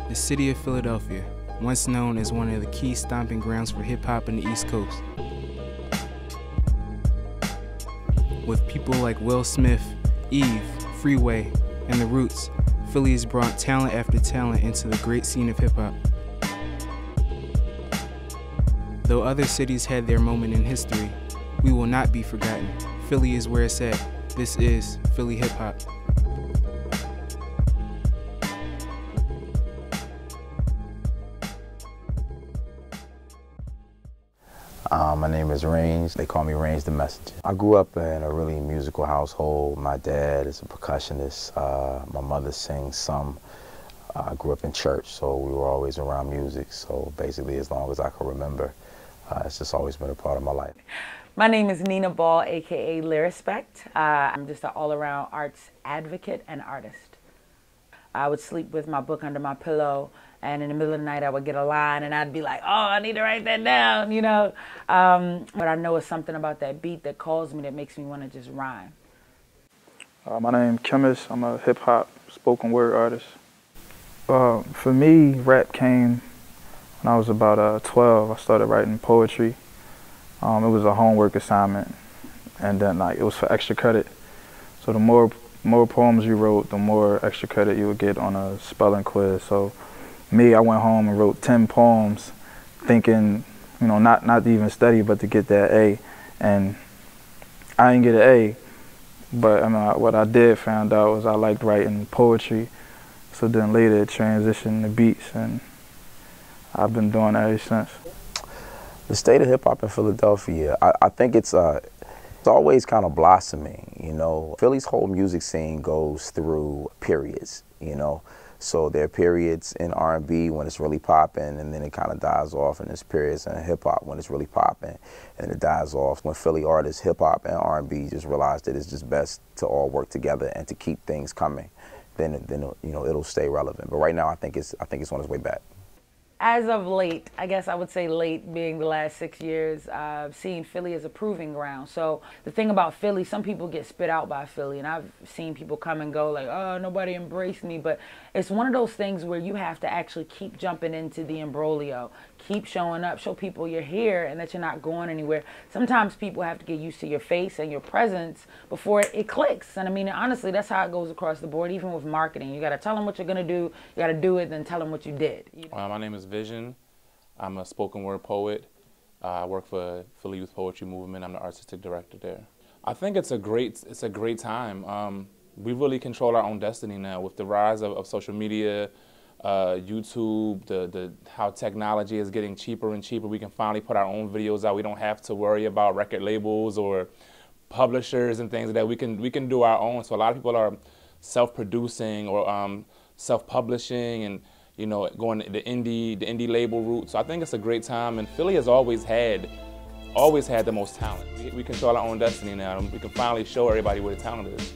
The city of Philadelphia, once known as one of the key stomping grounds for hip-hop in the East Coast. With people like Will Smith, Eve, Freeway, and The Roots, Philly has brought talent after talent into the great scene of hip-hop. Though other cities had their moment in history, we will not be forgotten. Philly is where it's at. This is Philly hip-hop. My name is Range. They call me Range the Messenger. I grew up in a really musical household. My dad is a percussionist. My mother sings some. I grew up in church, so we were always around music. So basically, as long as I can remember, it's just always been a part of my life. My name is Nina Ball, aka Lyrespect. I'm just an all-around arts advocate and artist. I would sleep with my book under my pillow, and in the middle of the night I would get a line and I'd be like, oh, I need to write that down, you know. But I know it's something about that beat that calls me, that makes me want to just rhyme. My name is Chemist. I'm a hip-hop spoken word artist. For me, rap came when I was about 12. I started writing poetry. It was a homework assignment, and then it was for extra credit. So the more poems you wrote, the more extra credit you would get on a spelling quiz. So me, I went home and wrote 10 poems, thinking, you know, not to even study, but to get that A. And I didn't get an A, but I mean, what I did find out was I liked writing poetry. So then later it transitioned to beats, and I've been doing that ever since. The state of hip-hop in Philadelphia, I think it's always kind of blossoming, you know. Philly's whole music scene goes through periods, you know. So there are periods in R&B when it's really popping, and then it kind of dies off, and there's periods in hip-hop when it's really popping, and it dies off. When Philly artists, hip-hop and R&B, just realize that it's just best to all work together and to keep things coming, then you know, it'll stay relevant. But right now, I think it's on its way back. As of late, I guess I would say late being the last 6 years, I've seen Philly as a proving ground. So the thing about Philly, some people get spit out by Philly, and I've seen people come and go like, oh, nobody embraced me. But it's one of those things where you have to actually keep jumping into the imbroglio, keep showing up, show people you're here and that you're not going anywhere. Sometimes people have to get used to your face and your presence before it clicks. And I mean, honestly, that's how it goes across the board, even with marketing. You got to tell them what you're going to do, you got to do it, then tell them what you did. My name is Vision. I'm a spoken word poet. I work for Philly Youth Poetry Movement. I'm the artistic director there. I think it's a great time. We really control our own destiny now with the rise of social media, YouTube, how technology is getting cheaper and cheaper. We can finally put our own videos out. We don't have to worry about record labels or publishers and things like that. We can do our own. So a lot of people are self-producing or self-publishing, and you know, going the indie label route. So I think it's a great time, and Philly has always had the most talent. We control our own destiny now, and we can finally show everybody where the talent is.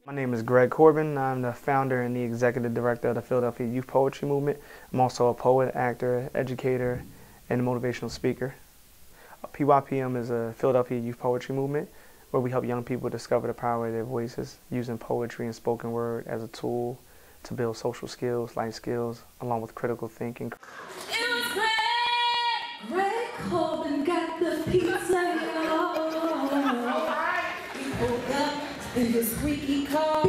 My name is Greg Corbin. I'm the founder and the executive director of the Philadelphia Youth Poetry Movement. I'm also a poet, actor, educator, and a motivational speaker. PYPM is a Philadelphia Youth Poetry Movement where we help young people discover the power of their voices, using poetry and spoken word as a tool to build social skills, life skills, along with critical thinking. It was Greg Corbin got the pizza, He pulled up in his squeaky car.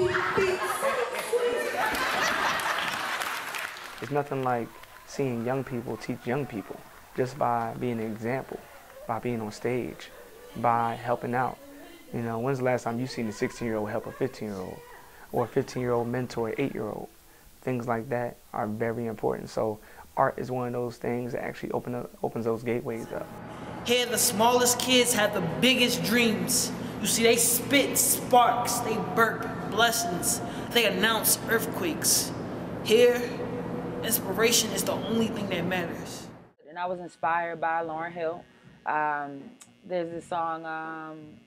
There's nothing like seeing young people teach young people just by being an example, by being on stage, by helping out. You know, when's the last time you seen a 16-year-old help a 15-year-old, or a 15-year-old mentor an 8-year-old? Things like that are very important. So art is one of those things that actually opens those gateways up. Here, the smallest kids have the biggest dreams. You see, they spit sparks, they burp blessings, they announce earthquakes. Here, inspiration is the only thing that matters. And I was inspired by Lauryn Hill. There's this song,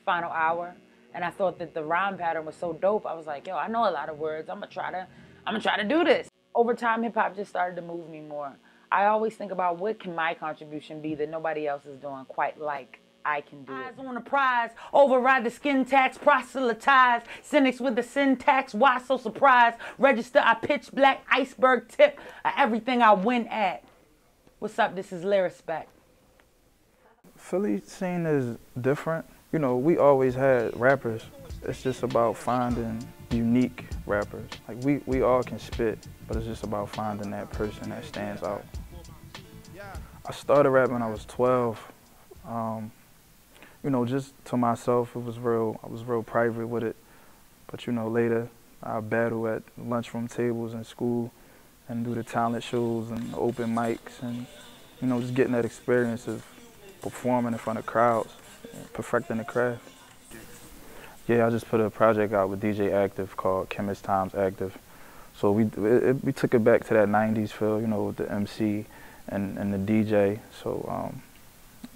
Final Hour, and I thought that the rhyme pattern was so dope. I was like, yo, I know a lot of words. I'm gonna try to do this. Over time, hip hop just started to move me more. I always think about what can my contribution be that nobody else is doing quite like I can do it. Eyes on the prize, override the skin tax, proselytize. Cynics with the syntax, why so surprised? Register, I pitch black, iceberg tip, everything I win at. What's up, this is Lyrespect. Philly scene is different. You know, we always had rappers. It's just about finding unique rappers. Like we all can spit, but it's just about finding that person that stands out. I started rapping when I was 12. You know, just to myself, I was real private with it. But you know, later I battle at lunchroom tables in school and do the talent shows and open mics and, you know, just getting that experience of performing in front of crowds, perfecting the craft. Yeah, I just put a project out with DJ Active called Chemist Times Active. So we took it back to that 90s feel, you know, with the MC and the DJ. So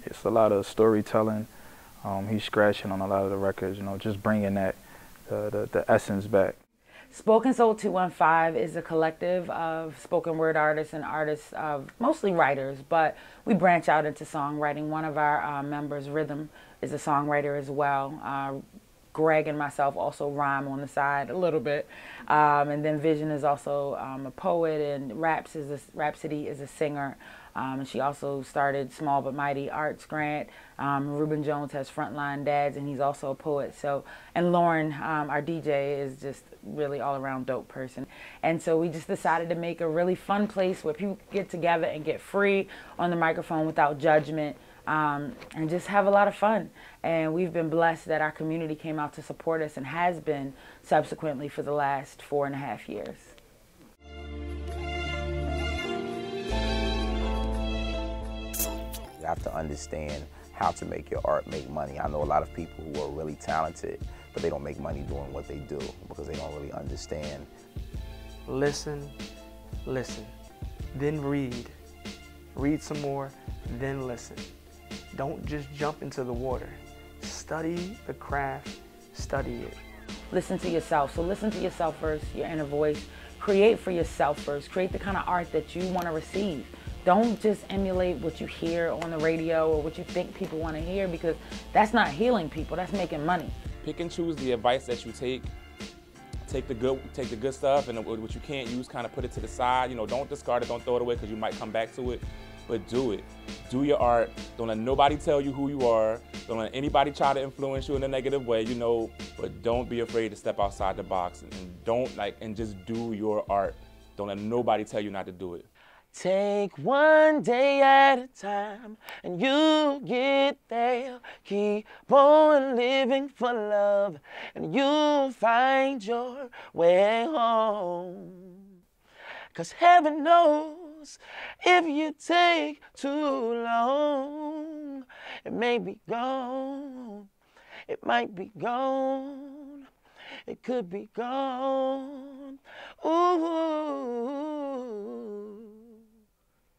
it's a lot of storytelling. He's scratching on a lot of the records, you know, just bringing that, the essence back. Spoken Soul 215 is a collective of spoken word artists and artists, mostly writers, but we branch out into songwriting. One of our members, Rhythm, is a songwriter as well. Greg and myself also rhyme on the side a little bit. And then Vision is also a poet, and Rhapsody is a singer. And she also started Small But Mighty Arts Grant. Ruben Jones has Frontline Dads, and he's also a poet. So, and Lauren, our DJ, is just really all-around dope person. And so we just decided to make a really fun place where people get together and get free on the microphone without judgment, and just have a lot of fun. And we've been blessed that our community came out to support us and has been subsequently for the last 4.5 years. You have to understand how to make your art make money. I know a lot of people who are really talented, but they don't make money doing what they do because they don't really understand. Listen, listen, then read. Read some more, then listen. Don't just jump into the water. Study the craft, study it. Listen to yourself. So listen to yourself first, your inner voice. Create for yourself first. Create the kind of art that you want to receive. Don't just emulate what you hear on the radio or what you think people want to hear, because that's not healing people, that's making money. Pick and choose the advice that you take. Take the good stuff, and what you can't use, kind of put it to the side. You know, don't discard it, don't throw it away, because you might come back to it. But do it. Do your art. Don't let nobody tell you who you are. Don't let anybody try to influence you in a negative way, you know. But don't be afraid to step outside the box, and just do your art. Don't let nobody tell you not to do it. Take one day at a time and you'll get there. Keep on living for love and you'll find your way home. 'Cause heaven knows if you take too long, it may be gone, it might be gone, it could be gone. Ooh.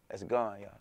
It's gone, y'all.